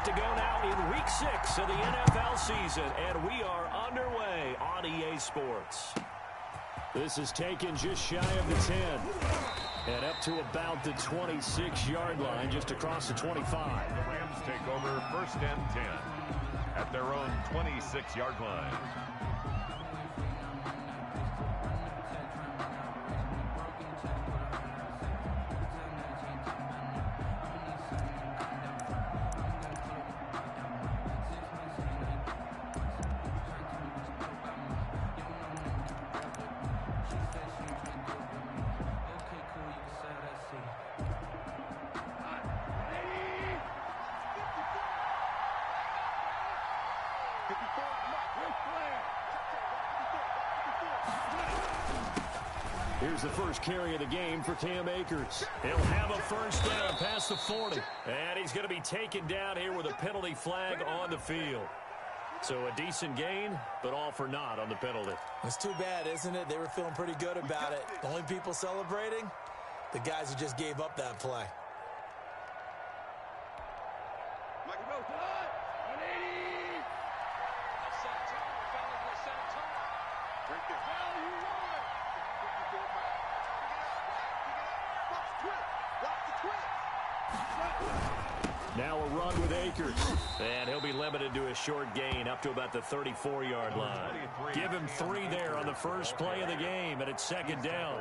to go now in Week 6 of the NFL season, and we are underway on EA Sports. This is taken just shy of the 10, and up to about the 26-yard line, just across the 25. The Rams take over 1st and 10 at their own 26-yard line. Here's the first carry of the game for Cam Akers. He'll have a first down past the 40. And he's going to be taken down here with a penalty flag on the field. So a decent gain, but all for naught on the penalty. It's too bad, isn't it? They were feeling pretty good about it. The only people celebrating, the guys who just gave up that play. Now a run with Akers. And he'll be limited to a short gain up to about the 34-yard line. Give him 3 there on the first play of the game, and it's 2nd down.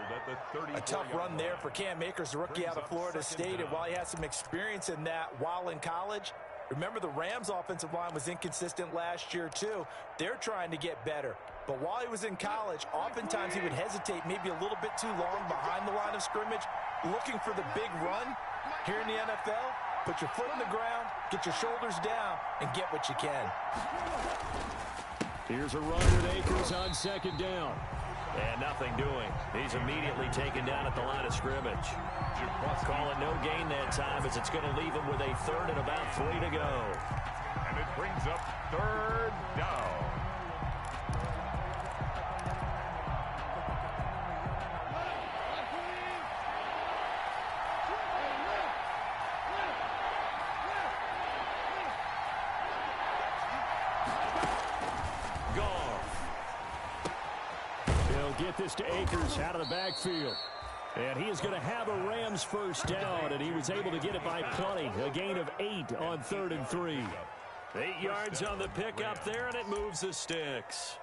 A tough run there for Cam Akers, the rookie out of Florida State. And while he had some experience in that while in college, remember the Rams' offensive line was inconsistent last year too. They're trying to get better. But while he was in college, oftentimes he would hesitate maybe a little bit too long behind the line of scrimmage, looking for the big run. Here in the NFL, put your foot in the ground, get your shoulders down, and get what you can. Here's a run with Akers on 2nd down. And nothing doing. He's immediately taken down at the line of scrimmage. Call it no gain that time, as it's going to leave him with a 3rd and about 3 to go. And it brings up 3rd down. Get this to Akers out of the backfield. And he is going to have a Rams first down, and he was able to get it by plenty. A gain of 8 on 3rd and 3. 8 yards on the pickup there, and it moves the sticks.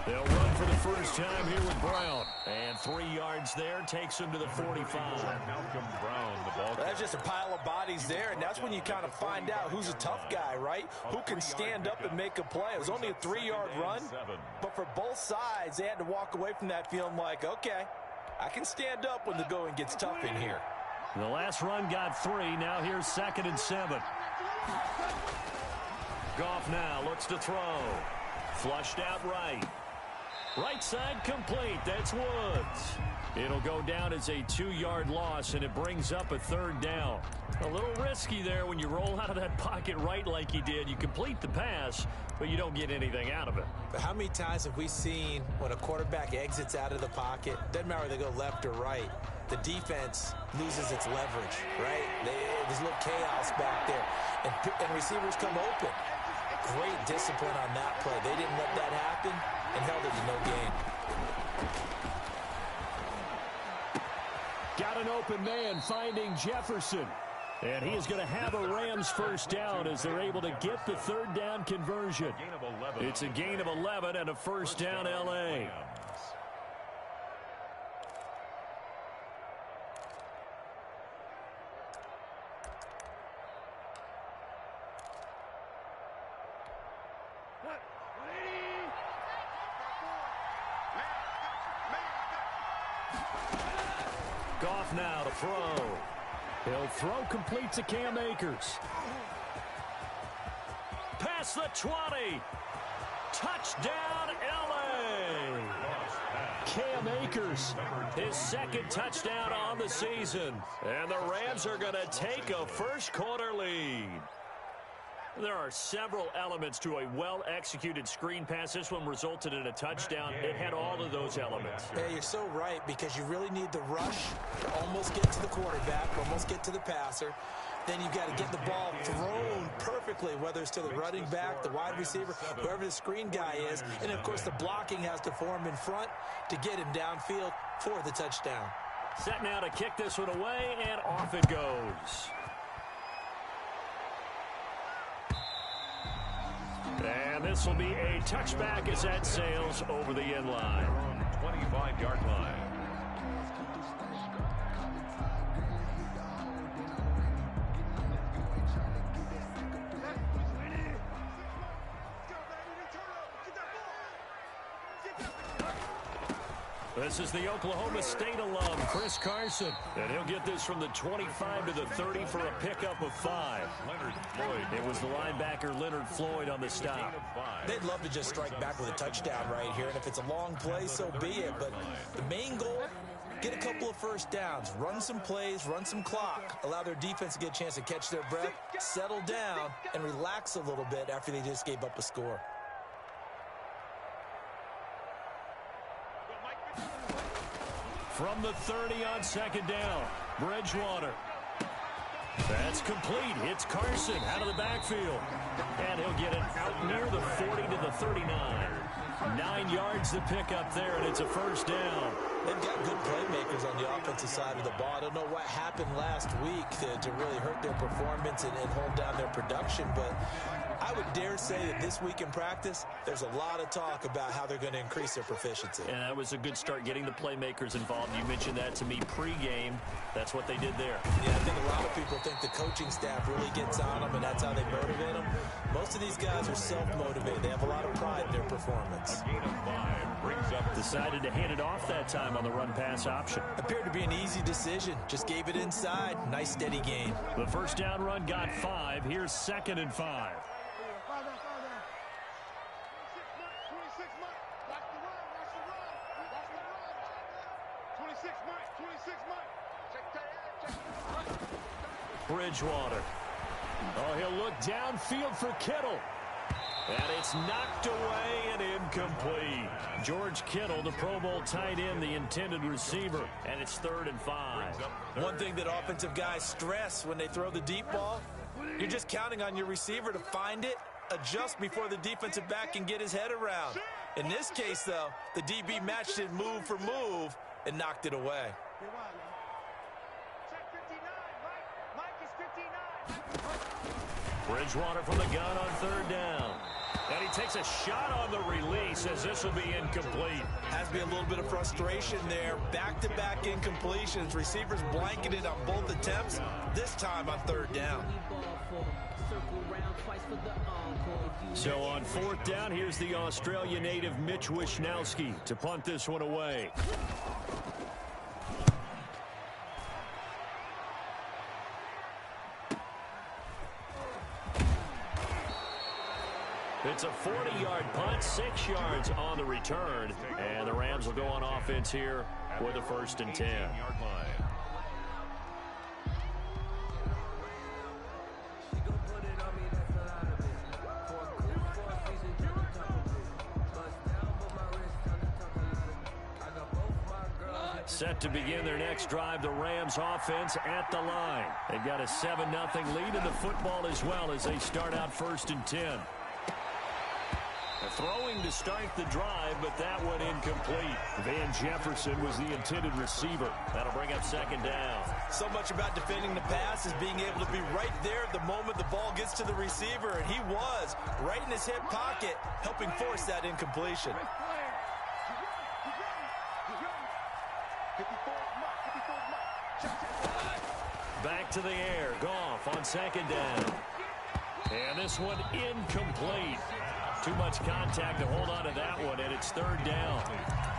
They'll run for the first time here with Brown. And 3 yards there takes him to the 45. Malcolm Brown, the ball. That's just a pile of bodies there, and that's when you kind of find out who's a tough guy, right? Who can stand up and make a play. It was only a 3-yard run, but for both sides, they had to walk away from that feeling like, okay, I can stand up when the going gets tough in here. The last run got 3. Now here's 2nd and 7. Goff now looks to throw. Flushed out right. Right side complete. That's Woods. It'll go down as a 2-yard loss, and it brings up a 3rd down. A little risky there when you roll out of that pocket right like he did. You complete the pass, but you don't get anything out of it. But how many times have we seen when a quarterback exits out of the pocket, doesn't matter whether they go left or right, the defense loses its leverage, right? There's a little chaos back there, and receivers come open. Great discipline on that play. They didn't let that happen and held it to no gain. Got an open man finding Jefferson. And he is going to have a Rams first down as they're able to get the 3rd down conversion. It's a gain of 11 and a first down L.A. Goff now to throw. He'll throw complete to Cam Akers. Past the 20. Touchdown, L.A. Cam Akers, his 2nd touchdown on the season. And the Rams are going to take a first quarter lead. There are several elements to a well-executed screen pass. This one resulted in a touchdown. It had all of those elements. Yeah, you're so right, because you really need the rush to almost get to the quarterback, almost get to the passer. Then you've got to get the ball thrown perfectly, whether it's to the running back, the wide receiver, whoever the screen guy is. And, of course, the blocking has to form in front to get him downfield for the touchdown. Set now to kick this one away, and off it goes. And this will be a touchback as that sails over the end line. 25-yard line. This is the Oklahoma State alum, Chris Carson. And he'll get this from the 25 to the 30 for a pickup of 5. Leonard Floyd. It was the linebacker Leonard Floyd on the stop. They'd love to just strike back with a touchdown right here, and if it's a long play, so be it. But the main goal, get a couple of first downs, run some plays, run some clock, allow their defense to get a chance to catch their breath, settle down, and relax a little bit after they just gave up a score. From the 30 on second down, Bridgewater. That's complete. It's Carson out of the backfield. And he'll get it out near the 40 to the 39. 9 yards to pick up there, and it's a first down. They've got good playmakers on the offensive side of the ball. I don't know what happened last week to really hurt their performance and hold down their production, but I would dare say that this week in practice, there's a lot of talk about how they're going to increase their proficiency. And that was a good start, getting the playmakers involved. You mentioned that to me pregame. That's what they did there. Yeah, I think a lot of people think the coaching staff really gets on them, and that's how they motivate them. Most of these guys are self-motivated. They have a lot of pride in their performance. A gain of 5 brings up. Decided to hand it off that time on the run-pass option. Appeared to be an easy decision. Just gave it inside. Nice, steady gain. The first down run got 5. Here's 2nd and 5. Bridgewater. Oh, he'll look downfield for Kittle. And it's knocked away and incomplete. George Kittle, the Pro Bowl tight end, the intended receiver. And it's 3rd and 5. One thing that offensive guys stress when they throw the deep ball, you're just counting on your receiver to find it, adjust before the defensive back can get his head around. In this case, though, the DB matched it move for move and knocked it away. Bridgewater from the gun on 3rd down. And he takes a shot on the release as this will be incomplete. Has to be a little bit of frustration there. Back-to-back incompletions. Receivers blanketed on both attempts, this time on 3rd down. So on 4th down, here's the Australia native Mitch Wishnowsky to punt this one away. It's a 40-yard punt, 6 yards on the return. And the Rams will go on offense here with a 1st and 10. Set to begin their next drive, the Rams offense at the line. They've got a 7-0 lead in the football as well as they start out 1st and 10. Throwing to start the drive, but that one incomplete. Van Jefferson was the intended receiver. That'll bring up 2nd down. So much about defending the pass is being able to be right there at the moment the ball gets to the receiver, and he was right in his hip pocket, helping force that incompletion. Back to the air. Goff on 2nd down. And this one incomplete. Too much contact to hold on to that one, and it's 3rd down.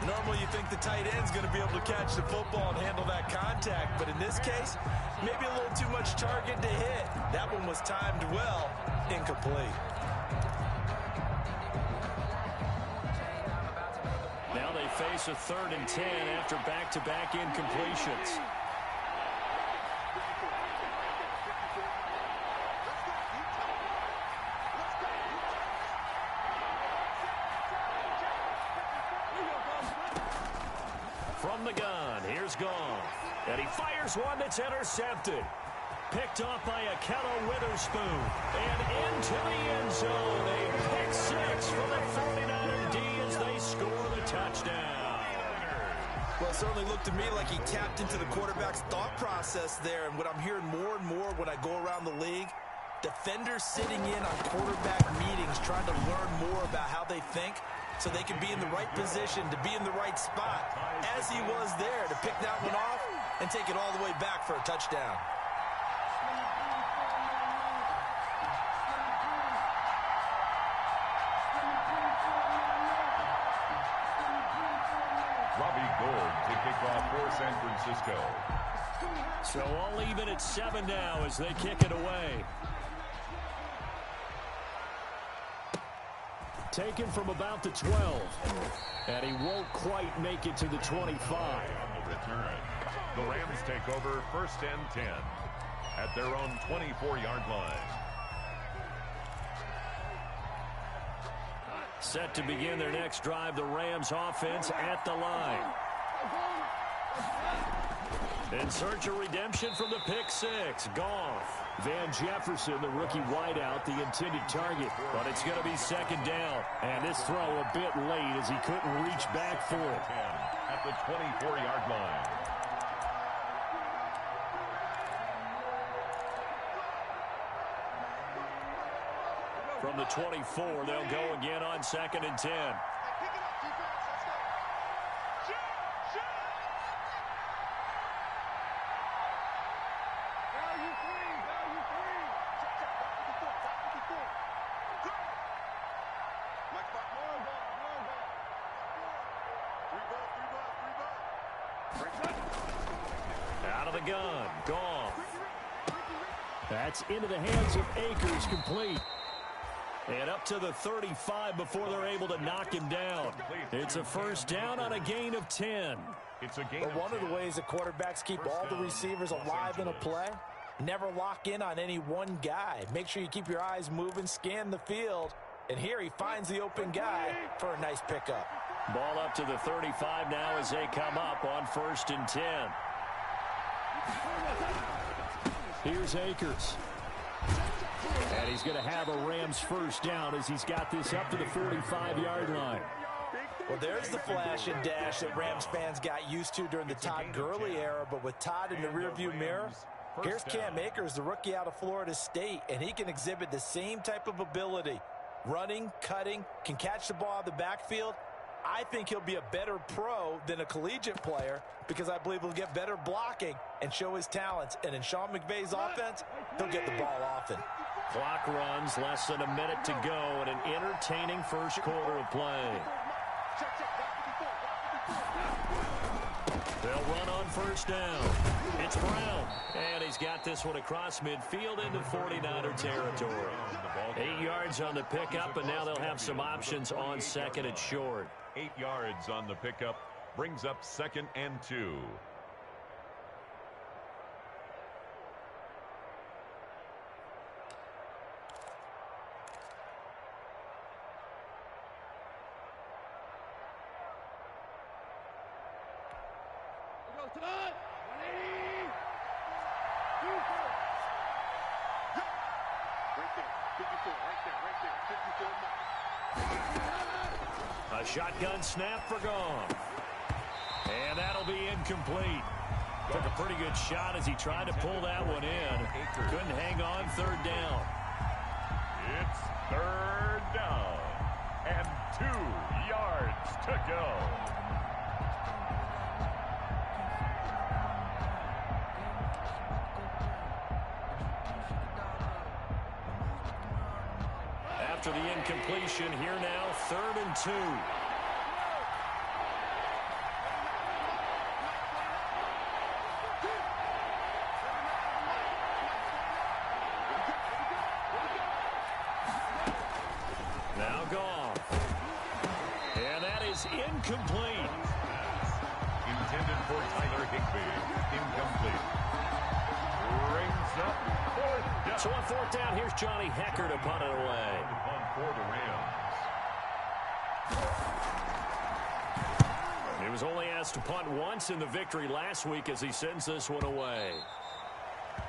Normally you think the tight end's going to be able to catch the football and handle that contact, but in this case, maybe a little too much target to hit. That one was timed well, incomplete. Now they face a 3rd and 10 after back-to-back incompletions. the gun, here's Goff. And he fires one that's intercepted. Picked off by Akello Witherspoon. And into the end zone. A pick six for the 49er D as they score the touchdown. Well, it certainly looked to me like he tapped into the quarterback's thought process there. And what I'm hearing more and more when I go around the league, defenders sitting in on quarterback meetings trying to learn more about how they think so they can be in the right position to be in the right spot, as he was there to pick that one off and take it all the way back for a touchdown. To kick off for San Francisco. So all even at 7 now as they kick it away. Taken from about the 12. And he won't quite make it to the 25. The return. The Rams take over 1st and 10 at their own 24-yard line. Set to begin their next drive, the Rams offense at the line. In search of redemption from the pick six. Goff. Van Jefferson, the rookie wideout, the intended target. But it's going to be second down. And this throw a bit late as he couldn't reach back for it. At the 24-yard line. From the 24, they'll go again on 2nd and 10. Out of the gun, Goff. That's into the hands of Akers, complete. And up to the 35 before they're able to knock him down. It's a first down on a gain of 10. It's a gain but one of the ways that quarterbacks keep all the receivers alive in a play, never lock in on any one guy. Make sure you keep your eyes moving, scan the field. And here he finds the open guy for a nice pickup. Ball up to the 35 now as they come up on 1st and 10. Here's Akers. And he's going to have a Rams first down as he's got this up to the 45-yard line. Well, there's the flash and dash that Rams fans got used to during the Todd Gurley era, but with Todd in the rearview mirror, here's Cam Akers, the rookie out of Florida State, and he can exhibit the same type of ability. Running, cutting, can catch the ball out of the backfield. I think he'll be a better pro than a collegiate player because I believe he'll get better blocking and show his talents. And in Sean McVay's offense, he'll get the ball often. Clock runs, less than a minute to go, and an entertaining first quarter of play. They'll run on first down. It's Brown. And he's got this one across midfield into 49er territory. 8 yards on the pickup, and now they'll have some options on 2nd and short. 8 yards on the pickup brings up 2nd and 2. A shotgun snap for Goff. And that'll be incomplete. Took a pretty good shot as he tried to pull that one in. Couldn't hang on, 3rd down. It's 3rd down. And 2 yards to go. After the incompletion, here now, 3rd and 2. Now Goff. And that is incomplete. Intended for Tyler Higbee. Incomplete. Brings up 4th down. So on 4th down, here's Johnny Hecker to punt it away. For the Rams. He was only asked to punt once in the victory last week as he sends this one away.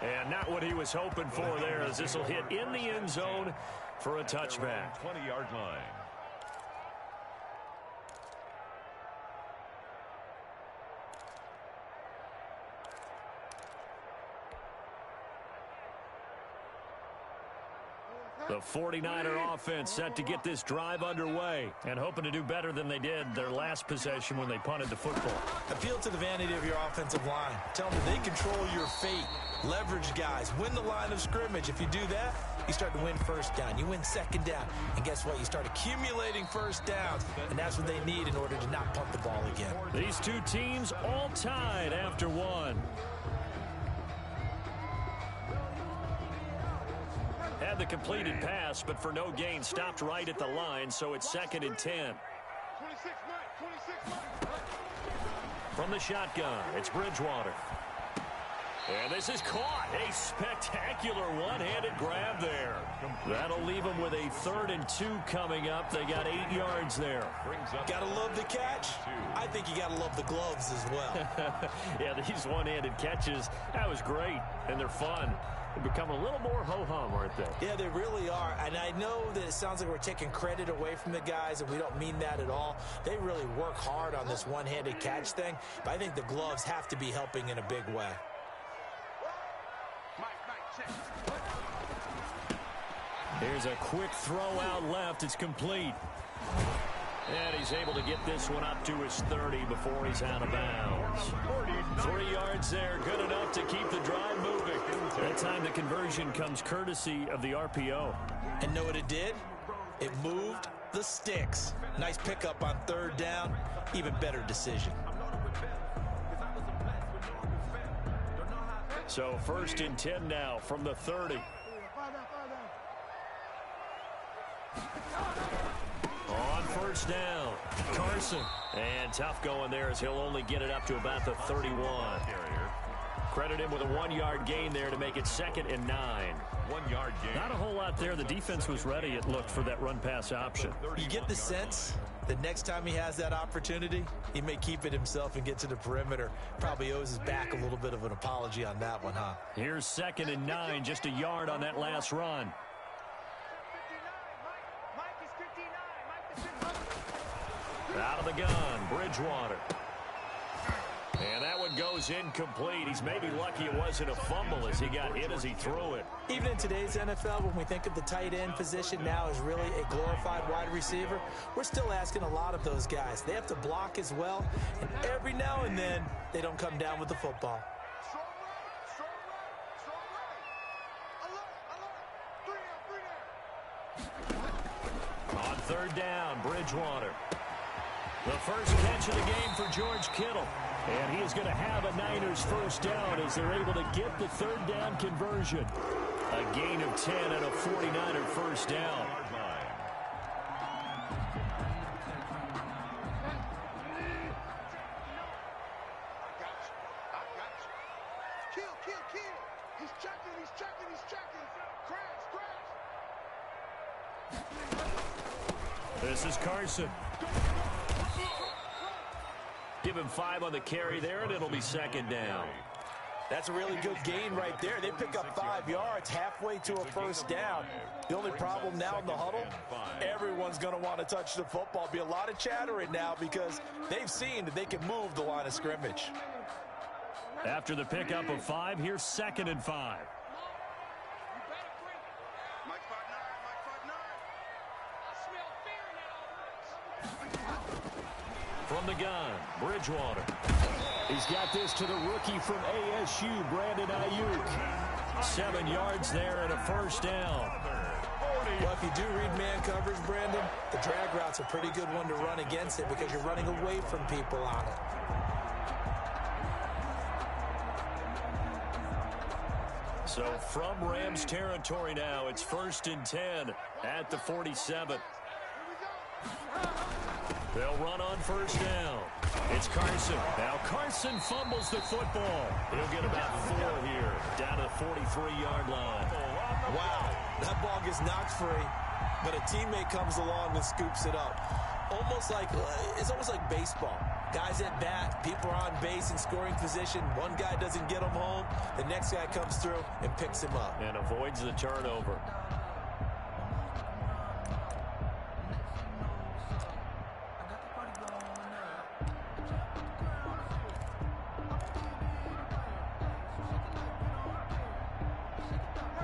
And not what he was hoping for there, as this will hit in the end zone for a touchback. 20-yard line. The 49er offense set to get this drive underway and hoping to do better than they did their last possession when they punted the football. Appeal to the vanity of your offensive line. Tell them they control your fate. Leverage guys. Win the line of scrimmage. If you do that, you start to win first down. You win second down. And guess what? You start accumulating first downs. And that's what they need in order to not punt the ball again. These two teams all tied after one. Had the completed pass, but for no gain, stopped right at the line, so it's 2nd and 10. From the shotgun, it's Bridgewater. And this is caught. A spectacular one-handed grab there. That'll leave them with a 3rd and 2 coming up. They got 8 yards there. Gotta love the catch. I think you gotta love the gloves as well. Yeah, these one-handed catches, that was great, and they're fun. They become a little more ho-hum, aren't they? Yeah, they really are. And I know that it sounds like we're taking credit away from the guys, and we don't mean that at all. They really work hard on this one-handed catch thing, but I think the gloves have to be helping in a big way. Here's a quick throw out left. It's complete. And he's able to get this one up to his 30 before he's out of bounds. 3 yards there, good enough to keep the drive moving. That time the conversion comes courtesy of the RPO. And know what it did? It moved the sticks. Nice pickup on 3rd down. Even better decision. So 1st and 10 now from the 30. On 1st down, Carson. And tough going there as he'll only get it up to about the 31. Credit him with a 1-yard gain there to make it 2nd and 9. 1-yard gain. Not a whole lot there. The defense was ready, it looked, for that run-pass option. You get the sense that next time he has that opportunity, he may keep it himself and get to the perimeter. Probably owes his back a little bit of an apology on that one, huh? Here's 2nd and 9, just a yard on that last run. Out of the gun, Bridgewater. And that one goes incomplete. He's maybe lucky it wasn't a fumble as he got hit as he threw it. Even in today's NFL, when we think of the tight end position now as really a glorified wide receiver, we're still asking a lot of those guys. They have to block as well, and every now and then, they don't come down with the football. On 3rd down, Bridgewater. The first catch of the game for George Kittle. And he is going to have a Niners first down as they're able to get the 3rd down conversion. A gain of 10 and a 49er first down. This is Carson. Give him 5 on the carry there, and it'll be 2nd down. That's a really good gain right there. They pick up 5 yards halfway to a first down. The only problem now in the huddle, everyone's going to want to touch the football. Be a lot of chattering now because they've seen that they can move the line of scrimmage. After the pickup of 5, here's 2nd and 5. From the gun, Bridgewater. He's got this to the rookie from ASU, Brandon Ayuk. 7 yards there and a first down. Well, if you do read man coverage, Brandon, the drag route's a pretty good one to run against it because you're running away from people on it. So from Rams territory now, it's 1st and 10 at the 47. They'll run on first down. It's Carson. Now Carson fumbles the football. He'll get about 4 here, down to the 43-yard line. Wow, that ball gets knocked free, but a teammate comes along and scoops it up. It's almost like baseball. Guys at bat, people are on base in scoring position. One guy doesn't get him home. The next guy comes through and picks him up. And avoids the turnover.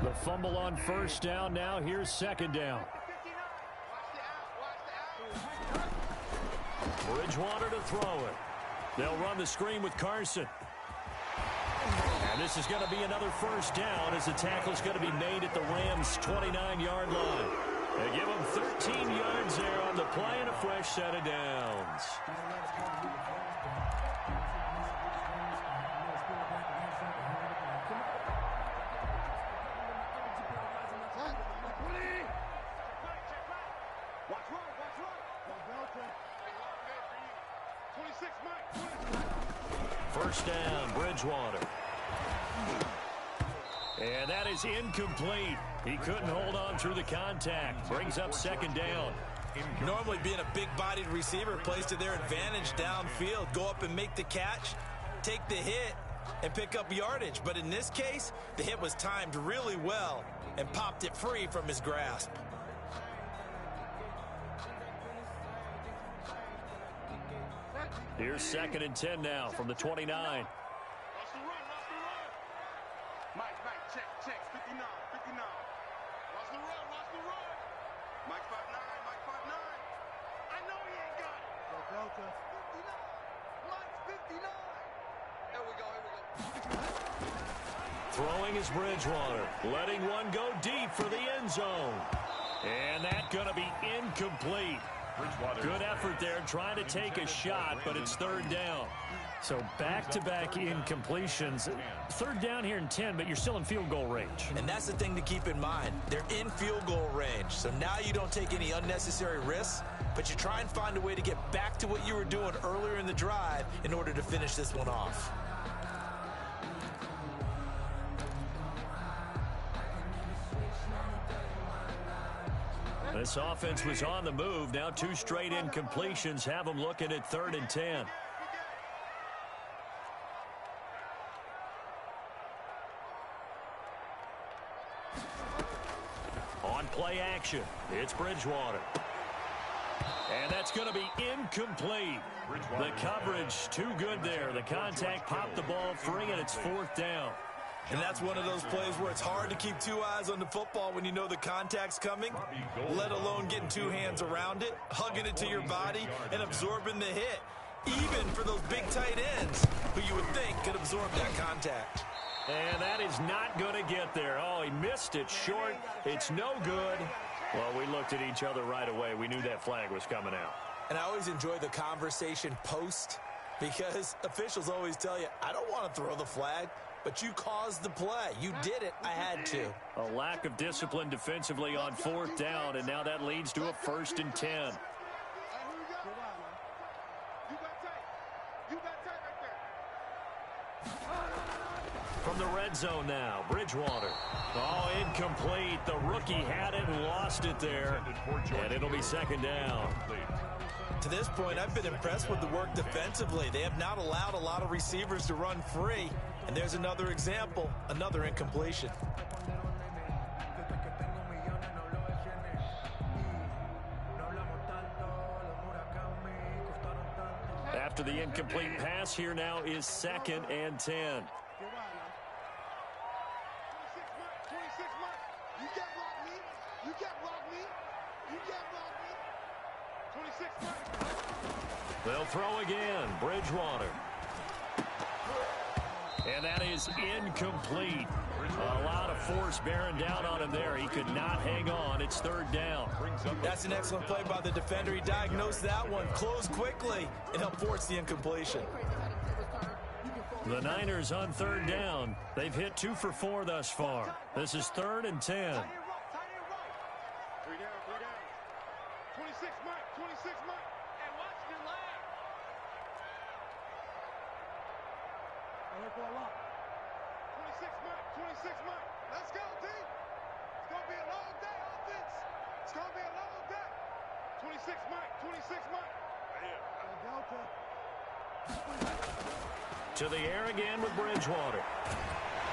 The fumble on first down. Now here's second down. Bridgewater to throw it. They'll run the screen with Carson. And this is going to be another first down as the tackle's going to be made at the Rams' 29-yard line. They give them 13 yards there on the play and a fresh set of downs. First down, Bridgewater. And that is incomplete. He couldn't hold on through the contact. Brings up second down. Normally being a big-bodied receiver plays to their advantage downfield. Go up and make the catch, take the hit, and pick up yardage. But in this case, the hit was timed really well and popped it free from his grasp. Here's second and 10 now from the 29. Mike, check, 59. Watch the run. Mike 5'9", Mike 5'9". I know he ain't got it. Go Delta. 59. Mike's 59. Here we go. Throwing is Bridgewater. Letting one go deep for the end zone. And that's going to be incomplete. Good effort there trying to take a shot, but it's third down. So back-to-back incompletions. Third down here in 10, but you're still in field goal range. And that's the thing to keep in mind. They're in field goal range. So now you don't take any unnecessary risks, but you try and find a way to get back to what you were doing earlier in the drive in order to finish this one off. This offense was on the move. Now two straight incompletions have them looking at third and 10. On play action, it's Bridgewater. And that's going to be incomplete. The coverage too good there. The contact popped the ball free, and it's fourth down. And that's one of those plays where it's hard to keep two eyes on the football when you know the contact's coming, let alone getting two hands around it, hugging it to your body, and absorbing the hit, even for those big tight ends who you would think could absorb that contact. And that is not going to get there. Oh, he missed it short. It's no good. Well, we looked at each other right away. We knew that flag was coming out. And I always enjoy the conversation post because officials always tell you, I don't want to throw the flag. But you caused the play. You did it. I had to. A lack of discipline defensively on fourth down, and now that leads to a first and 10. From the red zone now, Bridgewater. Oh, incomplete. The rookie had it and lost it there. And it'll be second down. To this point, I've been impressed with the work defensively. They have not allowed a lot of receivers to run free. And there's another example, another incompletion. After the incomplete pass, here now is second and 10. They'll throw again. Bridgewater. And that is incomplete. A lot of force bearing down on him there. He could not hang on. It's third down. That's an excellent play by the defender. He diagnosed that one, closed quickly, and helped force the incompletion. The Niners on third down. They've hit 2 for 4 thus far. This is third and 10. 26 Mike. And watch the lag. 26 Mike. Let's go, team. It's going to be a long day, offense. It's going to be a long day. 26 Mike. Yeah. Delta. To the air again with Bridgewater.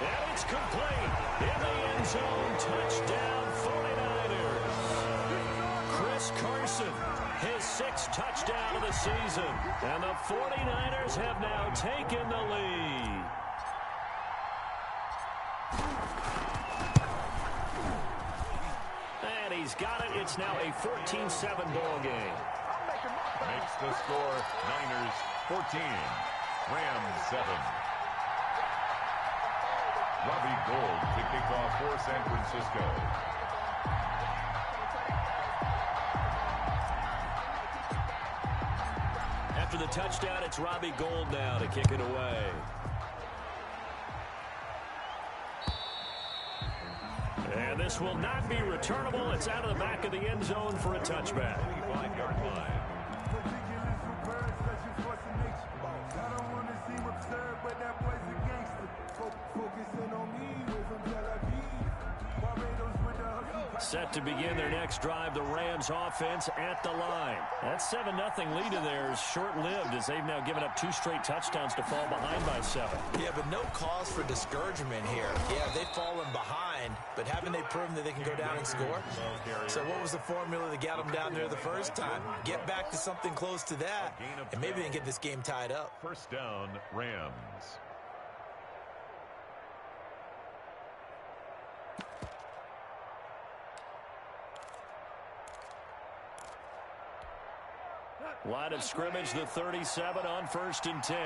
And it's complete. In the end zone. Touchdown 49ers. Chris Carson, his 6th touchdown of the season. And the 49ers have now taken the lead. And he's got it. It's now a 14-7 ball game. Makes the score Niners 14, Rams 7. Robbie Gould to kick off for San Francisco. After the touchdown, it's Robbie Gould now to kick it away. And this will not be returnable. It's out of the back of the end zone for a touchback. 25-yard line. Set to begin their next drive, the Rams offense at the line. That 7-0 lead of theirs short-lived as they've now given up 2 straight touchdowns to fall behind by 7. Yeah, but no cause for discouragement here. Yeah, they've fallen behind, but haven't they proven that they can go down and score? So what was the formula that got them down there the first time? Get back to something close to that, and maybe they can get this game tied up. First down, Rams. Line of scrimmage, the 37 on 1st and 10.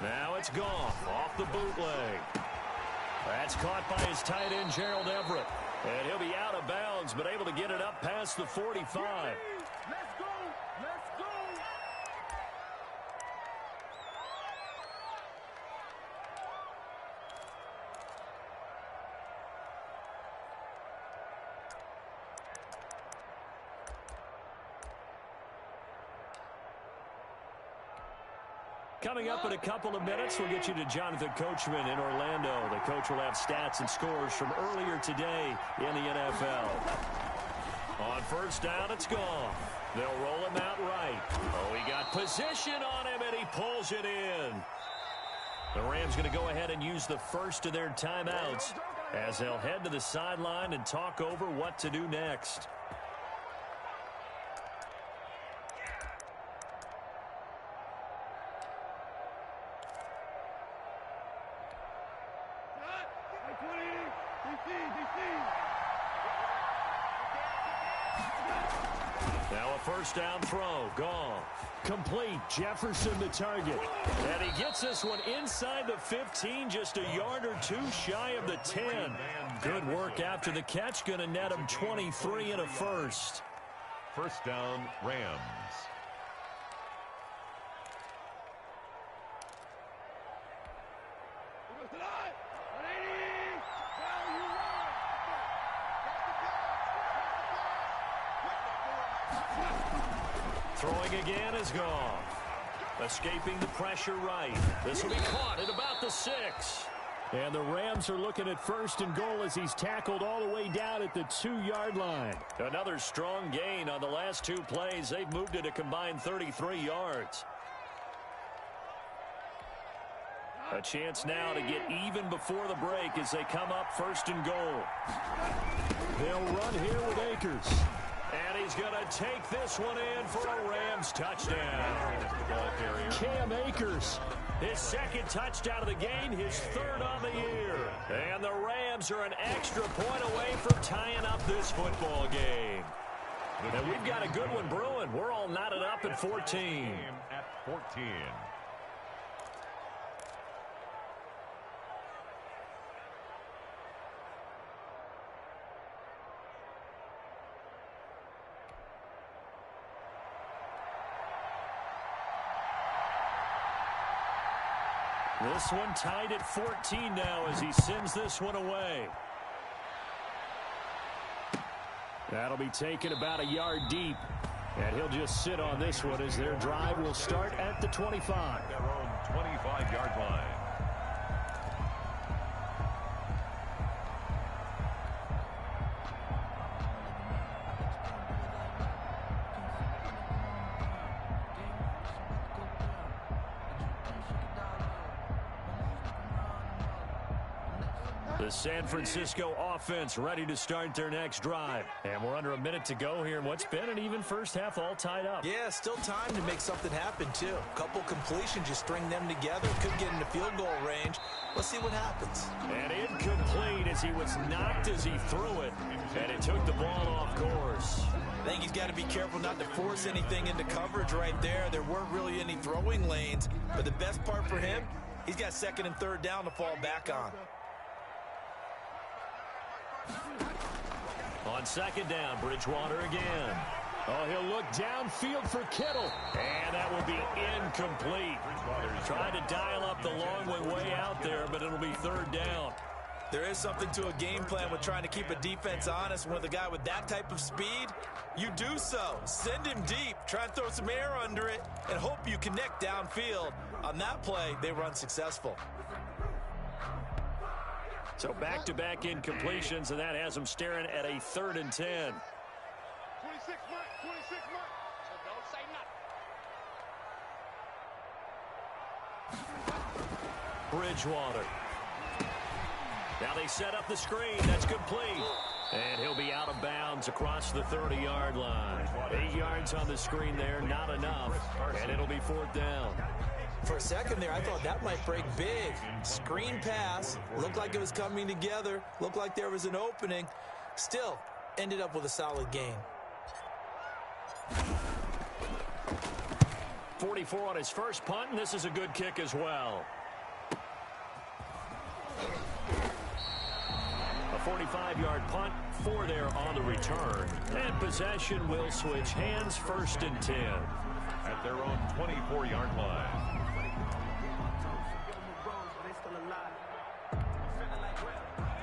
Now it's Goff off the bootleg. That's caught by his tight end, Gerald Everett. And he'll be out of bounds, but able to get it up past the 45. Let's go! Let's go! Coming up in a couple of minutes, we'll get you to Jonathan Coachman in Orlando. The coach will have stats and scores from earlier today in the NFL. On first down, it's Goff. They'll roll him out right. Oh, he got position on him, and he pulls it in. The Rams going to go ahead and use the first of their timeouts as they'll head to the sideline and talk over what to do next. Now a first down throw. Goff. Complete. Jefferson the target. And he gets this one inside the 15, just a yard or 2 shy of the 10. Good work after the catch. Going to net him 23 and a first. First down, Rams. Throwing again is Goff. Escaping the pressure right. This will be caught at about the 6. And the Rams are looking at 1st and goal as he's tackled all the way down at the 2-yard line. Another strong gain on the last 2 plays. They've moved it a combined 33 yards. A chance now to get even before the break as they come up 1st and goal. They'll run here with Akers. And he's going to take this one in for a Rams touchdown. Cam Akers, his 2nd touchdown of the game, his 3rd on the year. And the Rams are an extra point away from tying up this football game. And we've got a good one brewing. We're all knotted up at 14. At 14. This one tied at 14 now as he sends this one away. That'll be taken about a yard deep. And he'll just sit on this one as their drive will start at the 25. Their own 25-yard line. The San Francisco offense ready to start their next drive. And we're under a minute to go here in what's been an even first half, all tied up. Yeah, still time to make something happen, too. Couple completions, you string them together. Could get into field goal range. Let's see what happens. And incomplete as he was knocked as he threw it. And it took the ball off course. I think he's got to be careful not to force anything into coverage right there. There weren't really any throwing lanes. But the best part for him, he's got second and third down to fall back on. On second down, Bridgewater again. Oh, he'll look downfield for Kittle. And that will be incomplete. Tried to dial up the long one way out there, but it'll be third down. There is something to a game plan with trying to keep a defense honest. With a guy with that type of speed, you do so. Send him deep. Try and throw some air under it and hope you connect downfield. On that play, they were unsuccessful. So back-to-back incompletions, and that has them staring at a 3rd and 10. 26 mark, 26 mark. So don't say nothing. Bridgewater. Now they set up the screen. That's complete. And he'll be out of bounds across the 30-yard line. 8 yards on the screen there, not enough. And it'll be 4th down. For a second there, I thought that might break big. Screen pass. Looked like it was coming together. Looked like there was an opening. Still, ended up with a solid gain. 44 on his first punt, and this is a good kick as well. A 45-yard punt, 4 there on the return. And possession will switch hands, 1st and 10. At their own 24-yard line.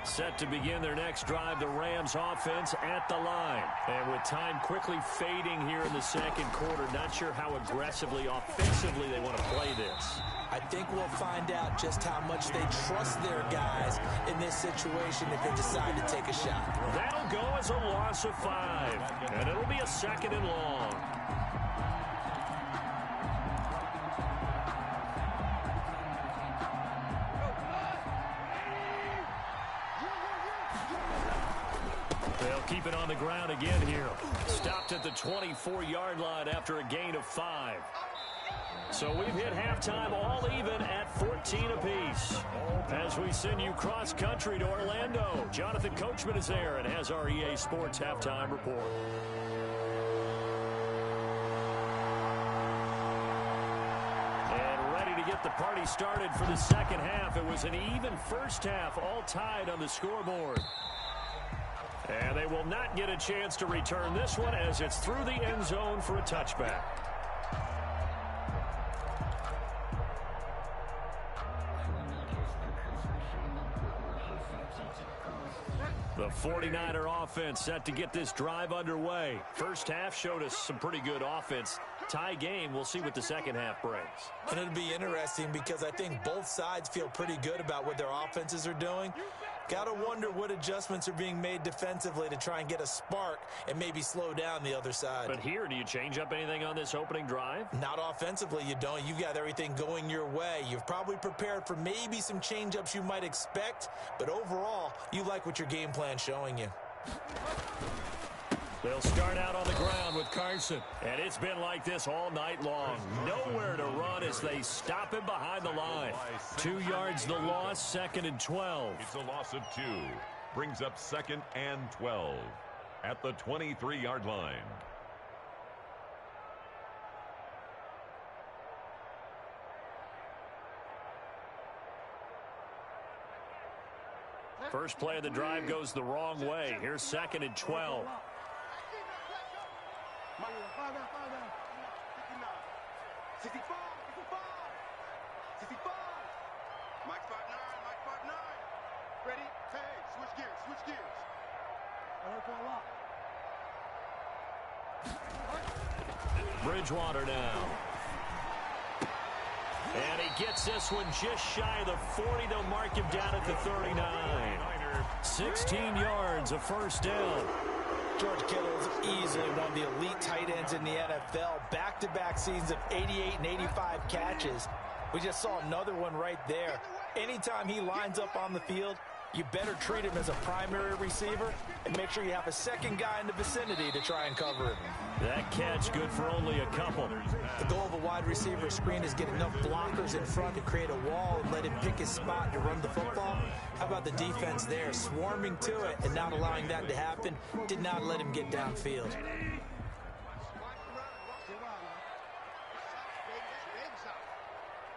Set to begin their next drive, the Rams offense at the line. And with time quickly fading here in the second quarter, not sure how aggressively, offensively they want to play this. I think we'll find out just how much they trust their guys in this situation if they decide to take a shot. That'll go as a loss of 5. And it'll be a 2nd and long. They'll keep it on the ground again here. Stopped at the 24-yard line after a gain of 5. So we've hit halftime all even at 14 apiece. As we send you cross-country to Orlando, Jonathan Coachman is there and has our EA Sports halftime report. And ready to get the party started for the second half. It was an even first half, all tied on the scoreboard. And they will not get a chance to return this one as it's through the end zone for a touchback. The 49er offense set to get this drive underway. First half showed us some pretty good offense. Tie game, we'll see what the second half brings. And it'll be interesting because I think both sides feel pretty good about what their offenses are doing. Got to wonder what adjustments are being made defensively to try and get a spark and maybe slow down the other side. But here, do you change up anything on this opening drive? Not offensively, you don't. You've got everything going your way. You've probably prepared for maybe some change-ups you might expect, but overall, you like what your game plan's showing you. They'll start out on the ground with Carson. And it's been like this all night long. Nowhere to run as they stop him behind the line. 2 yards the loss, 2nd and 12. It's a loss of 2. Brings up 2nd and 12 at the 23-yard line. First play of the drive goes the wrong way. Here's 2nd and 12. 65. Mike 5'9", Ready? Hey, switch gears. Bridgewater now. And he gets this one just shy of the 40. They'll mark him down at the 39. 16 yards, a first down. George Kittle is easily one of the elite tight ends in the NFL. Back-to-back seasons of 88 and 85 catches. We just saw another one right there. Anytime he lines up on the field, You better treat him as a primary receiver and make sure you have a second guy in the vicinity to try and cover him. That catch good for only a couple. The goal of a wide receiver screen is get enough blockers in front to create a wall and let him pick his spot to run the football. How about the defense there, swarming to it and not allowing that to happen? Did not let him get downfield.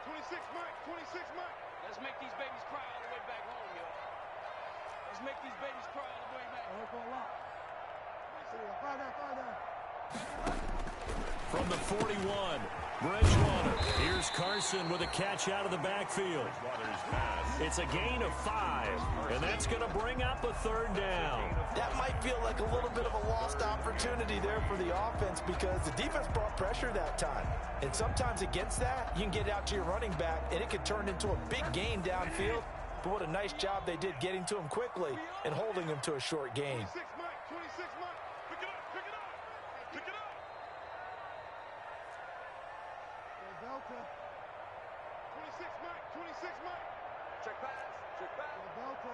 26 Mike, 26 Mike. Let's make these babies cry all the way back home, yo. Let's make these babies cry all the way back home. From the 41, Bridgewater. Here's Carson with a catch out of the backfield. It's a gain of 5, and that's going to bring up a third down. That might feel like a little bit of a lost opportunity there for the offense because the defense brought pressure that time. And sometimes against that, you can get out to your running back, and it could turn into a big gain downfield. But what a nice job they did getting to him quickly and holding him to a short gain. 26 Mike, 26 Mike. Pick it up, pick it up. Pick it up. Delta. 26 Mike, 26 Mike. Check pass, check pass. Delta.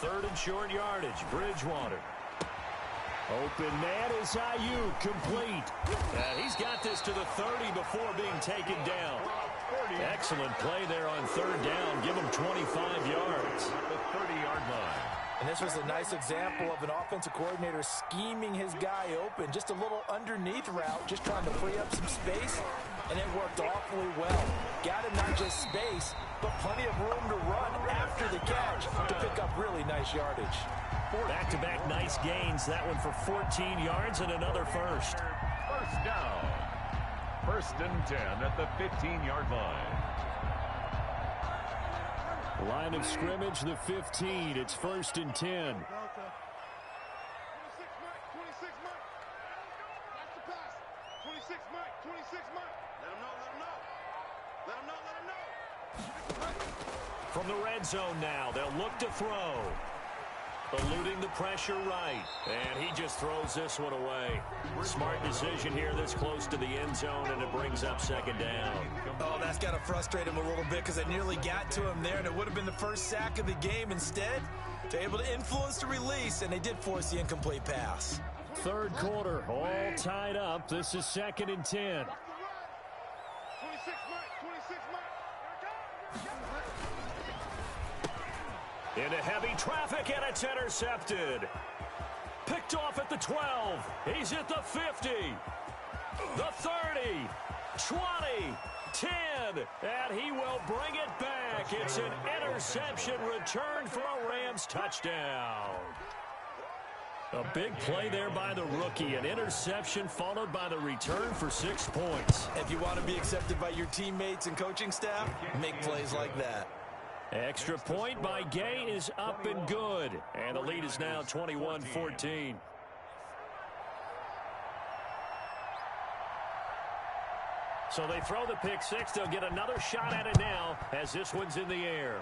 Third and short yardage, Bridgewater. Open man is IU, complete. He's got this to the 30 before being taken down. Excellent play there on third down. Give him 25 yards. The 30-yard line. And this was a nice example of an offensive coordinator scheming his guy open. Just a little underneath route, just trying to free up some space, and it worked awfully well. Got him not just space, but plenty of room to run after the catch to pick up really nice yardage. Back-to-back nice gains. That one for 14 yards and another first. First down. First and 10 at the 15-yard line. Line of scrimmage, the 15. It's first and 10. 26 Mike, 26 Mike. That's the pass. 26 Mike, 26 Mike. Let him know, let him know. Let him know, let him know. From the red zone now, they'll look to throw. Eluding the pressure right. And he just throws this one away. Smart decision here this close to the end zone, and it brings up second down. Oh, that's got to frustrate him a little bit because it nearly got to him there, and it would have been the first sack of the game. Instead, they're able to influence the release, and they did force the incomplete pass. Third quarter, all tied up. This is second and 10. 26 Mike, 26 Mike. Into heavy traffic, and it's intercepted. Picked off at the 12. He's at the 50. The 30. 20. 10. And he will bring it back. It's an interception returned for a Rams touchdown. A big play there by the rookie. An interception followed by the return for 6 points. If you want to be accepted by your teammates and coaching staff, make plays like that. Extra point by Gay is up and good. And the lead is now 21-14. So they throw the pick six. They'll get another shot at it now as this one's in the air.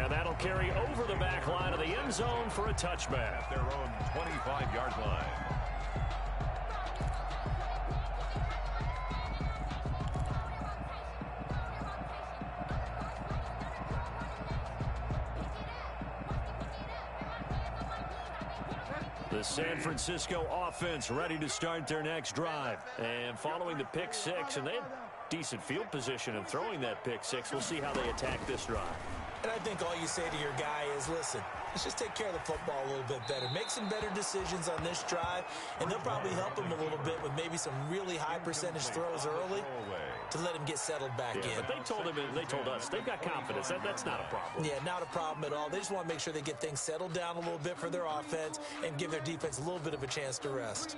And that'll carry over the back line of the end zone for a touchback. Their own 25-yard line. The San Francisco offense ready to start their next drive. And following the pick six, and they had decent field position in throwing that pick six. We'll see how they attack this drive. And I think all you say to your guy is, listen, let's just take care of the football a little bit better. Make some better decisions on this drive, and they'll probably help him a little bit with maybe some really high percentage throws early to let him get settled back in. But they told him, they told us, they've got confidence. That's not a problem. Yeah, not a problem at all. They just want to make sure they get things settled down a little bit for their offense and give their defense a little bit of a chance to rest.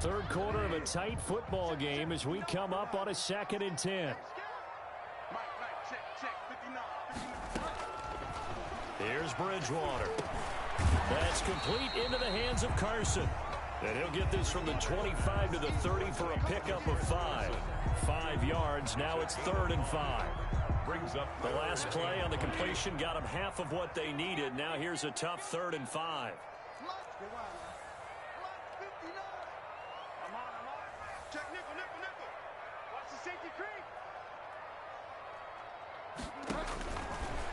Third quarter of a tight football game as we come up on a second and 10. Mike, check, 59. Here's Bridgewater. That's complete into the hands of Carson. And he'll get this from the 25 to the 30 for a pickup of 5. 5 yards. Now it's 3rd and 5. Brings up the last play on the completion got them half of what they needed. Now here's a tough 3rd and 5. Check nickel, nickel, nickel. Watch the safety creep.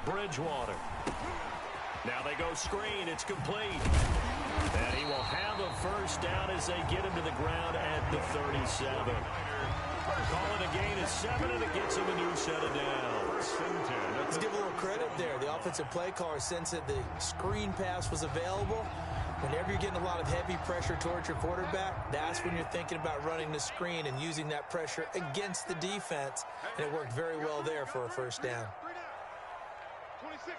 Bridgewater. Now they go screen. It's complete. And he will have a first down as they get him to the ground at the 37. Call it a gain of 7, and it gets him a new set of downs. Let's give a little credit there. The offensive play caller sensed that the screen pass was available. Whenever you're getting a lot of heavy pressure towards your quarterback, that's when you're thinking about running the screen and using that pressure against the defense. And it worked very well there for a first down. 26,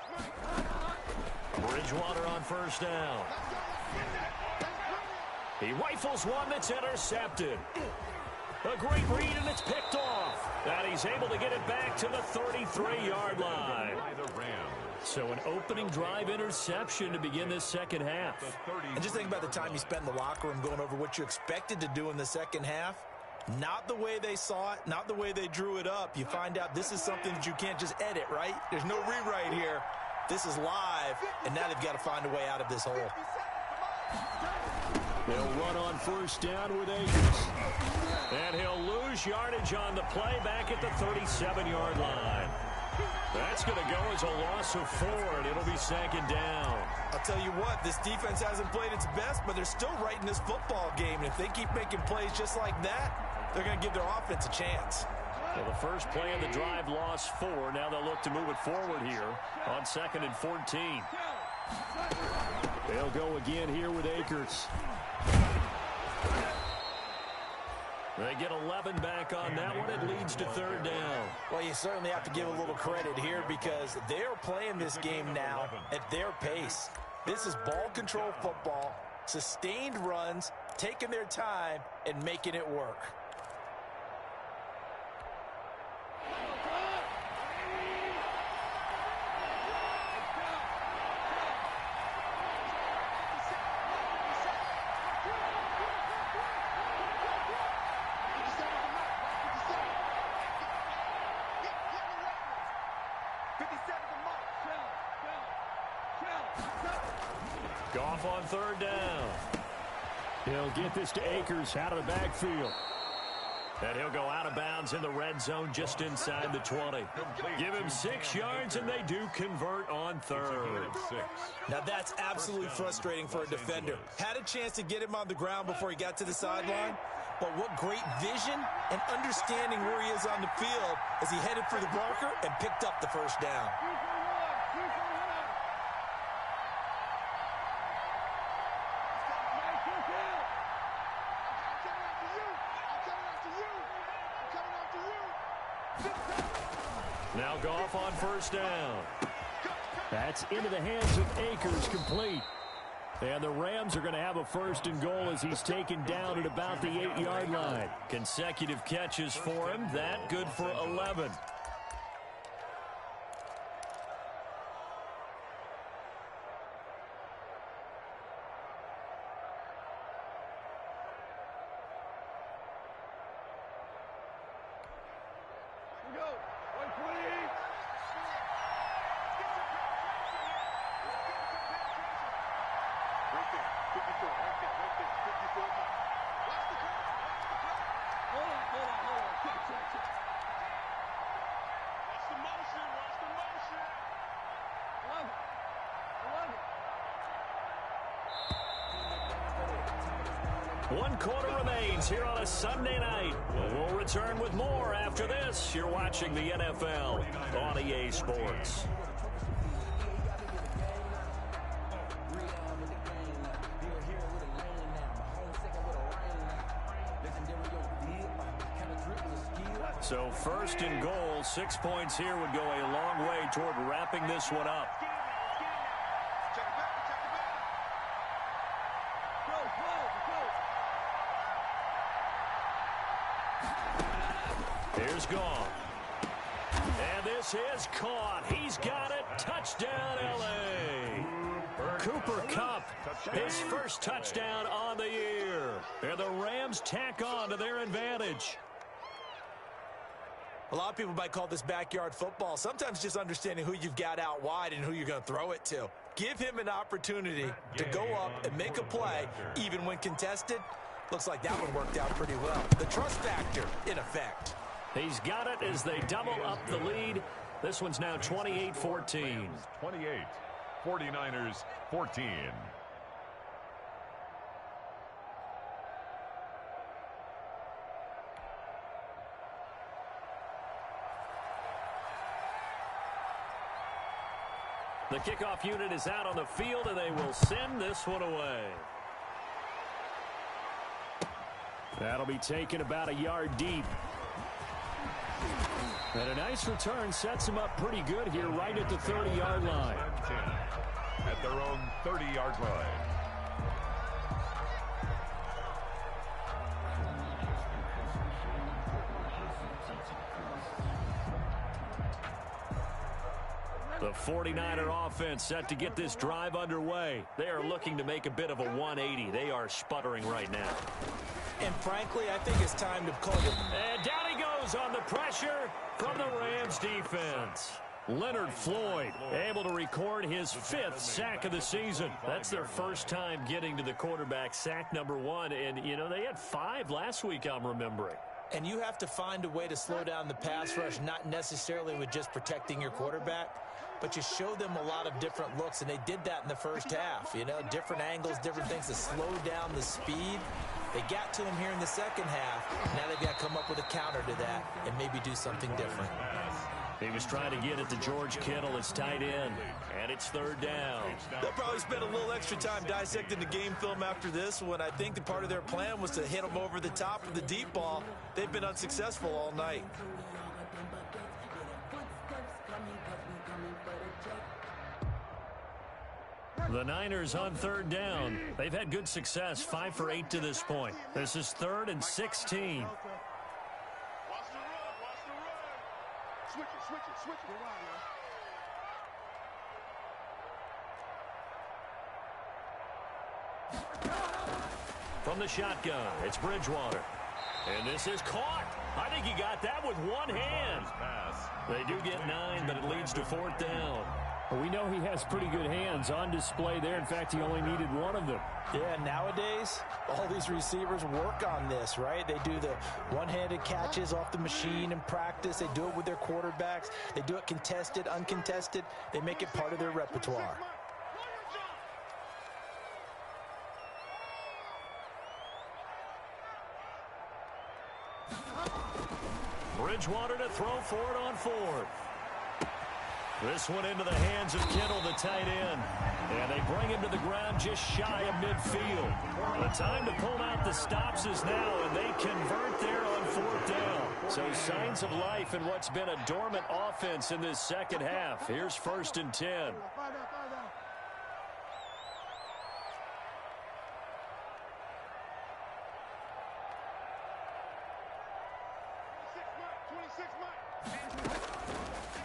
Bridgewater on first down. He rifles one that's intercepted. A great read, and it's picked off. And he's able to get it back to the 33-yard line. So an opening drive interception to begin this second half. And just think about the time you spent in the locker room going over what you expected to do in the second half. Not the way they saw it, not the way they drew it up. You find out this is something that you can't just edit, right? There's no rewrite here. This is live, and now they've got to find a way out of this hole. They'll run on first down with Akers. And he'll lose yardage on the play back at the 37-yard line. That's going to go as a loss of 4, and it'll be second down. I'll tell you what, this defense hasn't played its best, but they're still right in this football game. And if they keep making plays just like that, they're going to give their offense a chance. Well, the first play of the drive lost 4. Now they'll look to move it forward here on 2nd and 14. They'll go again here with Akers. They get 11 back on that one. It leads to 3rd down. Well, you certainly have to give a little credit here because they're playing this game now at their pace. This is ball control football, sustained runs, taking their time, and making it work. Goff on 3rd down. He'll get this to Akers out of the backfield. And he'll go out of bounds in the red zone just inside the 20. Give him 6 yards, and they do convert on 3rd. Now, that's absolutely frustrating for a defender. Had a chance to get him on the ground before he got to the sideline, but what great vision and understanding where he is on the field as he headed for the marker and picked up the first down. Now Goff on first down. That's into the hands of Akers, complete. And the Rams are going to have a 1st and goal as he's taken down at about the 8-yard line. Consecutive catches for him. That good for 11. One quarter remains here on a Sunday night. We'll return with more after this. You're watching the NFL on EA Sports. So 1st and goal, 6 points here would go a long way toward wrapping this one up. Here's Goff. And this is caught. He's got it. Touchdown, L.A. Cooper Kupp, his first touchdown on the year. And the Rams tack on to their advantage. A lot of people might call this backyard football. Sometimes just understanding who you've got out wide and who you're going to throw it to. Give him an opportunity to go up and make a play, even when contested. Looks like that one worked out pretty well. The trust factor in effect. He's got it as they double up the lead. This one's now 28-14. 28, 49ers 14. The kickoff unit is out on the field, and they will send this one away. That'll be taken about a yard deep. And a nice return sets them up pretty good here right at the 30-yard line. At their own 30-yard line. The 49er offense set to get this drive underway. They are looking to make a bit of a 180. They are sputtering right now. And frankly, I think it's time to call it. And down he goes on the pressure from the Rams defense. Leonard Floyd able to record his 5th sack of the season. That's their first time getting to the quarterback, sack number 1. And, you know, they had 5 last week, I'm remembering. And you have to find a way to slow down the pass rush, not necessarily with just protecting your quarterback, but you show them a lot of different looks, and they did that in the first half. You know, different angles, different things to slow down the speed. They got to him here in the second half. Now they've got to come up with a counter to that and maybe do something different. He was trying to get it to George Kittle, his tight end, and it's 3rd down. They'll probably spend a little extra time dissecting the game film after this one. I think the part of their plan was to hit them over the top of the deep ball. They've been unsuccessful all night. The Niners on 3rd down. They've had good success, 5 for 8 to this point. This is 3rd and 16. Watch the run, watch the run. Switch it. Go wide now. From the shotgun, it's Bridgewater. And this is caught. I think he got that with one hand. They do get 9, but it leads to 4th down. Well, we know he has pretty good hands on display there. In fact, he only needed one of them. Yeah, nowadays, all these receivers work on this, right? They do the one-handed catches off the machine in practice. They do it with their quarterbacks. They do it contested, uncontested. They make it part of their repertoire. Bridgewater to throw for it on 4th. This one into the hands of Kittle, the tight end. And they bring him to the ground just shy of midfield. The time to pull out the stops is now, and they convert there on 4th down. So signs of life in what's been a dormant offense in this second half. Here's 1st and 10.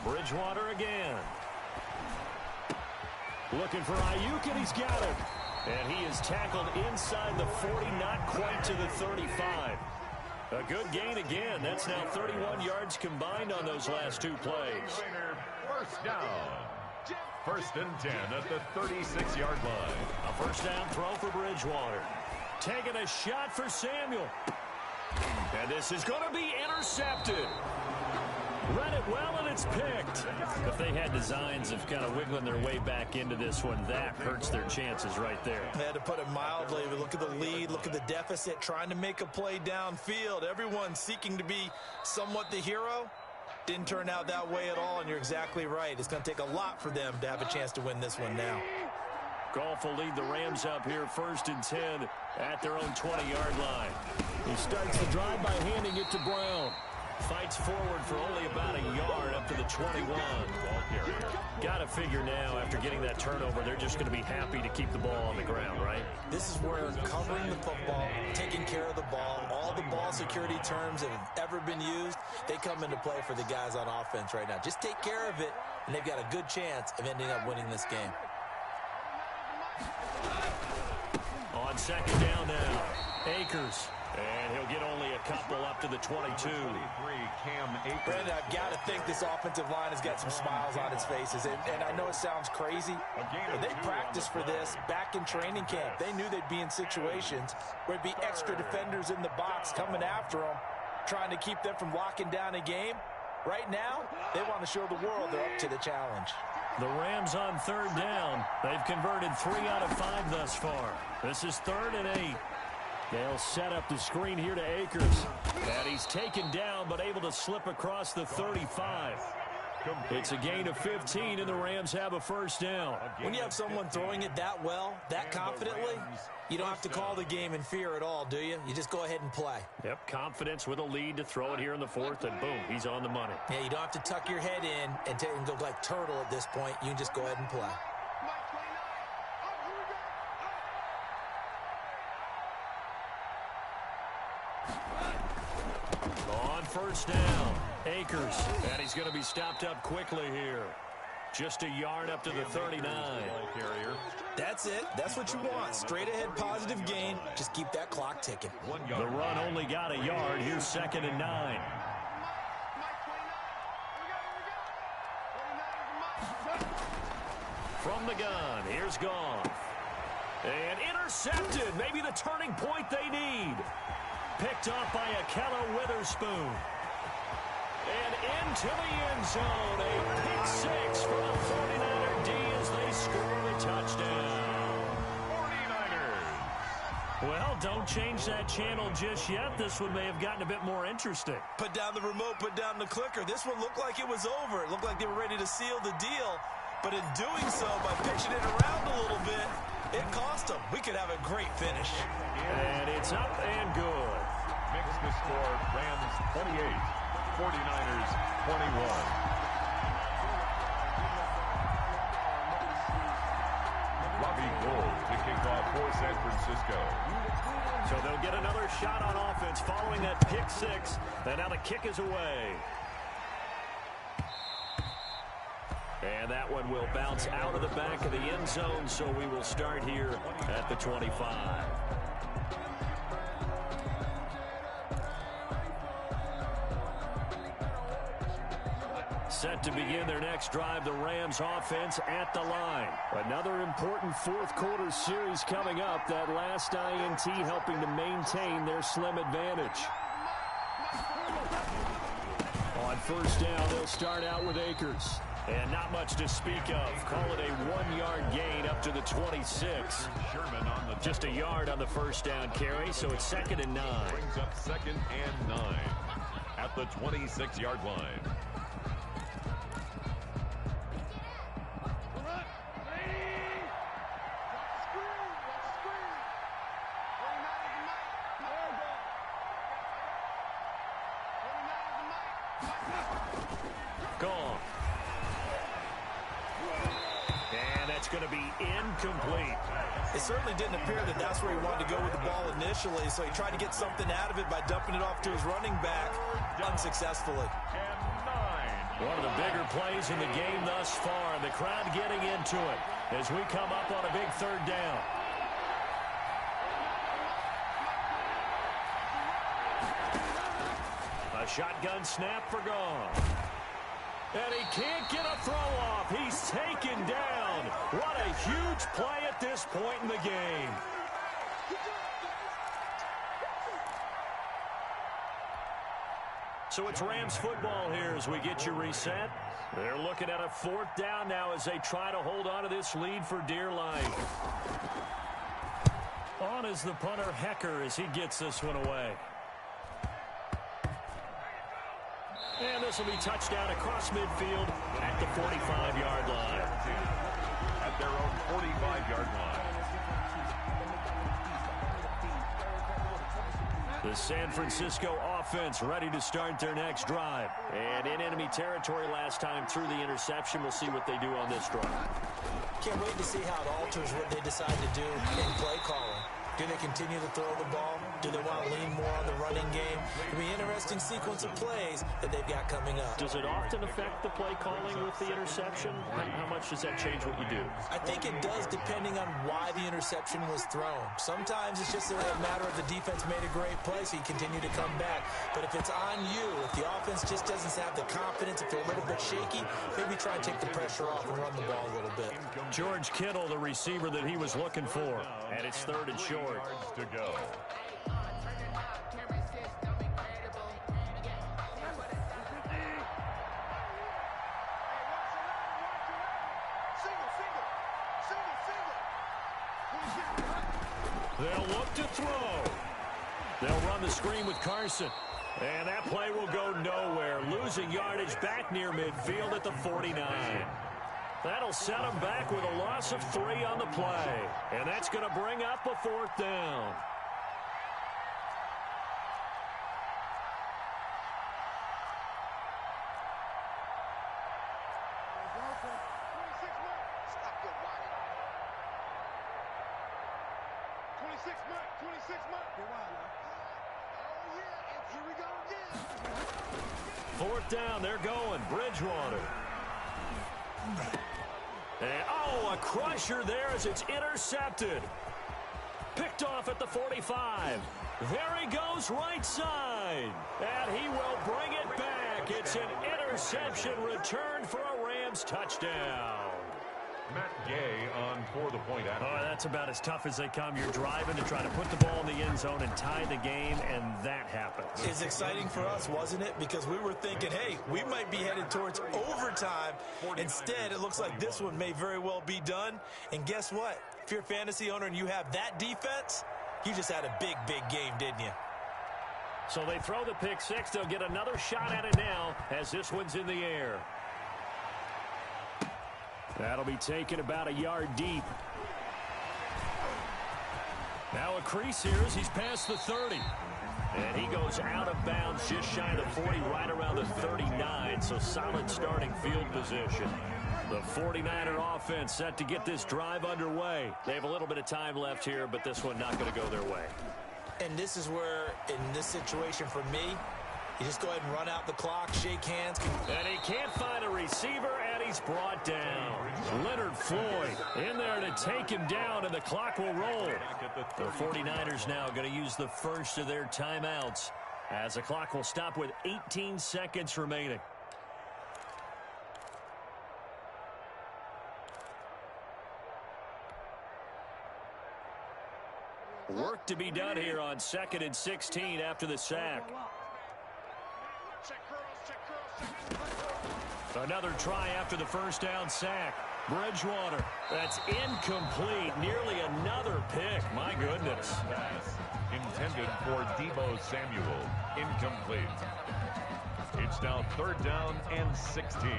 Bridgewater again. Looking for Ayuk, and he's got him. And he is tackled inside the 40, not quite to the 35. A good gain again. That's now 31 yards combined on those last 2 plays. First down. 1st and 10 at the 36-yard line. A first down throw for Bridgewater. Taking a shot for Samuel. And this is going to be intercepted. Read it well, and it's picked. If they had designs of kind of wiggling their way back into this one, that hurts their chances right there. They had to put it mildly. Look at the lead, look at the deficit, trying to make a play downfield. Everyone seeking to be somewhat the hero. Didn't turn out that way at all, and you're exactly right. It's going to take a lot for them to have a chance to win this one now. Goff will lead the Rams up here 1st and 10 at their own 20-yard line. He starts the drive by handing it to Brown. Fights forward for only about a yard up to the 21. Got to figure now, after getting that turnover, they're just going to be happy to keep the ball on the ground, right? This is where covering the football, taking care of the ball, all the ball security terms that have ever been used, they come into play for the guys on offense right now. Just take care of it, and they've got a good chance of ending up winning this game. On second down now, Akers. And he'll get only a couple up to the 22. Brandon, I've got to think this offensive line has got some smiles on its faces. And I know it sounds crazy, but they practiced for this back in training camp. They knew they'd be in situations where there'd be extra defenders in the box coming after them, trying to keep them from locking down a game. Right now, they want to show the world they're up to the challenge. The Rams on third down. They've converted 3 out of 5 thus far. This is 3rd and 8. They'll set up the screen here to Akers. And he's taken down, but able to slip across the 35. It's a gain of 15, and the Rams have a first down. When you have someone throwing it that well, that confidently, you don't have to call the game in fear at all, do you? You just go ahead and play. Yep, confidence with a lead to throw it here in the 4th, and boom, he's on the money. Yeah, you don't have to tuck your head in and go like turtle at this point. You can just go ahead and play. On first down, Akers. And he's going to be stopped up quickly here. Just a yard up to the 39. That's it. That's what you want. Straight ahead positive gain. Just keep that clock ticking. The run only got a yard. Here's 2nd and 9. From the gun, here's Goff. And intercepted. Maybe the turning point they need. Picked off by Akello Witherspoon. And into the end zone. A pick 6 for the 49er D as they score the touchdown. 49ers. Well, don't change that channel just yet. This one may have gotten a bit more interesting. Put down the remote, put down the clicker. This one looked like it was over. It looked like they were ready to seal the deal. But in doing so, by pitching it around a little bit, it cost them. We could have a great finish. And it's up and good. Makes the score Rams 28, 49ers 21. Robbie Gould to kick off for San Francisco. So they'll get another shot on offense following that pick 6. And now the kick is away. And that one will bounce out of the back of the end zone, so we will start here at the 25. Set to begin their next drive, the Rams offense at the line. Another important 4th quarter series coming up. That last INT helping to maintain their slim advantage. On first down, they'll start out with Akers. And not much to speak of. Call it a 1-yard gain up to the 26. Just a yard on the first down carry, so it's 2nd and 9. Brings up 2nd and 9 at the 26-yard line. Gone. And that's going to be incomplete. It certainly didn't appear that that's where he wanted to go with the ball initially, so he tried to get something out of it by dumping it off to his running back unsuccessfully. One of the bigger plays in the game thus far, and the crowd getting into it as we come up on a big 3rd down. A shotgun snap for Goff. And he can't get a throw off. He's taken down. What a huge play at this point in the game. So it's Rams football here as we get you reset. They're looking at a 4th down now as they try to hold on to this lead for dear life. On is the punter Hecker as he gets this one away. And this will be touchdown across midfield at the 45-yard line. At their own 45-yard line. The San Francisco offense ready to start their next drive. And in enemy territory last time through the interception. We'll see what they do on this drive. Can't wait to see how it alters what they decide to do in play calling. Do they continue to throw the ball? Do they want to lean more on the running game? It'll be an interesting sequence of plays that they've got coming up. Does it often affect the play calling with the interception? How much does that change what you do? I think it does depending on why the interception was thrown. Sometimes it's just a matter of the defense made a great play, so you continue to come back. But if it's on you, if the offense just doesn't have the confidence, if they're a little bit shaky, maybe try and take the pressure off and run the ball a little bit. George Kittle, the receiver that he was looking for. And it's 3rd and short. Yards to go. They'll look to throw. They'll run the screen with Carson. And that play will go nowhere. Losing yardage back near midfield at the 49. That'll set them back with a loss of 3 on the play. And that's going to bring up a 4th down. Fourth down, they're going. Bridgewater. And, oh, a crusher there as it's intercepted. Picked off at the 45. There he goes right side. And he will bring it back. It's an interception returned for a Rams touchdown. Matt Gay on for the point after. Oh, that's about as tough as they come. You're driving to try to put the ball in the end zone and tie the game, and that happens. It's exciting for us, wasn't it? Because we were thinking, hey, we might be headed towards overtime. Instead, it looks like this one may very well be done. And guess what? If you're a fantasy owner and you have that defense, you just had a big, big game, didn't you? So they throw the pick six. They'll get another shot at it now as this one's in the air. That'll be taken about a yard deep. Now a crease here as he's past the 30. And he goes out of bounds just shy of the 40, right around the 39. So solid starting field position. The 49er offense set to get this drive underway. They have a little bit of time left here, but this one not going to go their way. And this is where, in this situation for me, you just go ahead and run out the clock, shake hands. And he can't find a receiver, and he's brought down. Leonard Floyd in there to take him down, and the clock will roll. The 49ers now going to use the first of their timeouts as the clock will stop with 18 seconds remaining. Work to be done here on 2nd and 16 after the sack. Another try after the first down sack. Bridgewater. That's incomplete. Nearly another pick. My goodness. Pass intended for Deebo Samuel. Incomplete. It's now 3rd down and 16.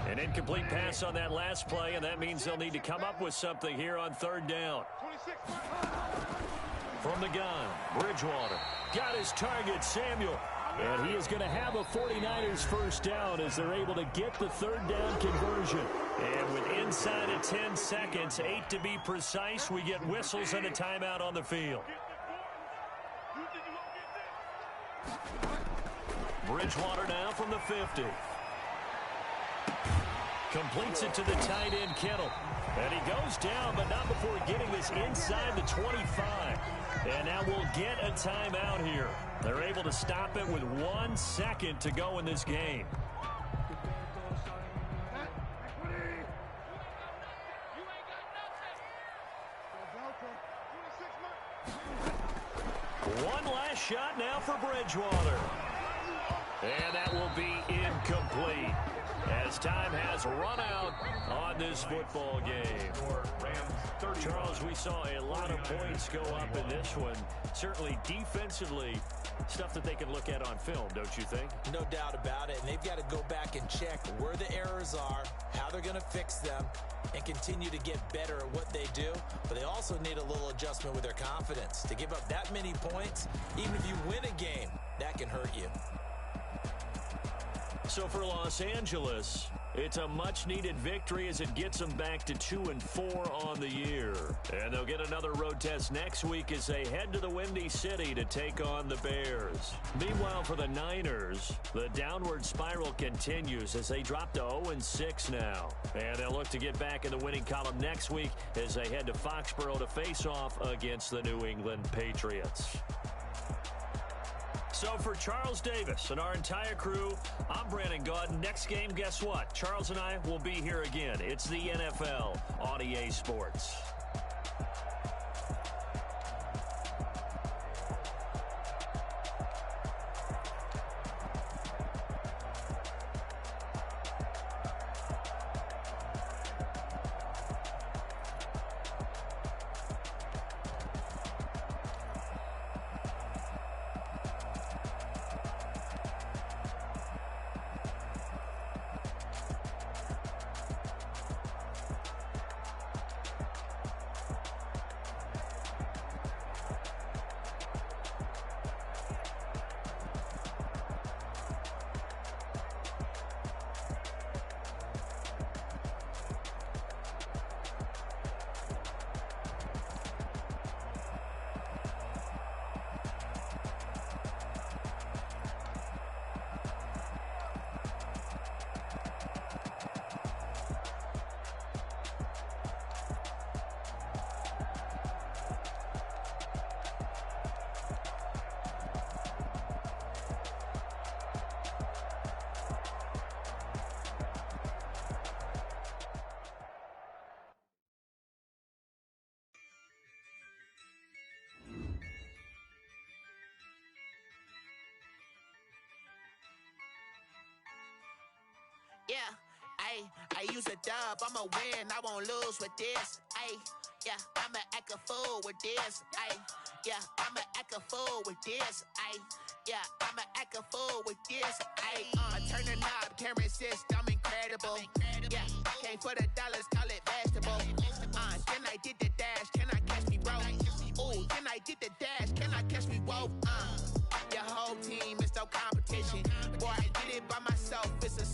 An incomplete pass on that last play, and that means they'll need to come up with something here on 3rd down. From the gun, Bridgewater got his target, Samuel. And he is going to have a 49ers first down as they're able to get the 3rd down conversion. And with inside of 10 seconds, 8 to be precise, we get whistles and a timeout on the field. Bridgewater now from the 50. Completes it to the tight end, Kittle. And he goes down, but not before getting this inside the 25. And now we'll get a timeout here. They're able to stop it with 1 second to go in this game. One last shot now for Bridgewater. And that will be incomplete as time has run out on this football game. Charles, we saw a lot of points go up in this one. Certainly defensively, stuff that they can look at on film, don't you think? No doubt about it. And they've got to go back and check where the errors are, how they're going to fix them, and continue to get better at what they do. But they also need a little adjustment with their confidence. To give up that many points, even if you win a game, that can hurt you. So for Los Angeles, it's a much-needed victory as it gets them back to 2-4 on the year. And they'll get another road test next week as they head to the Windy City to take on the Bears. Meanwhile, for the Niners, the downward spiral continues as they drop to 0-6 now. And they'll look to get back in the winning column next week as they head to Foxborough to face off against the New England Patriots. So for Charles Davis and our entire crew, I'm Brandon Gaudin. Next game, guess what? Charles and I will be here again. It's the NFL on EA Sports. Yeah, I use a dub, I'ma win, I won't lose with this. Yeah, I'ma act a fool with this. Yeah, I'ma act a fool with this. Yeah, I'ma act a fool with this. I turn the knob, can't resist, I'm incredible. Yeah, came for the dollars, call it vegetable. Then I did the dash, can I catch me, bro? Ooh, then I did the dash, can I catch me, whoa? Your whole team is no competition. Boy, I did it by myself, it's a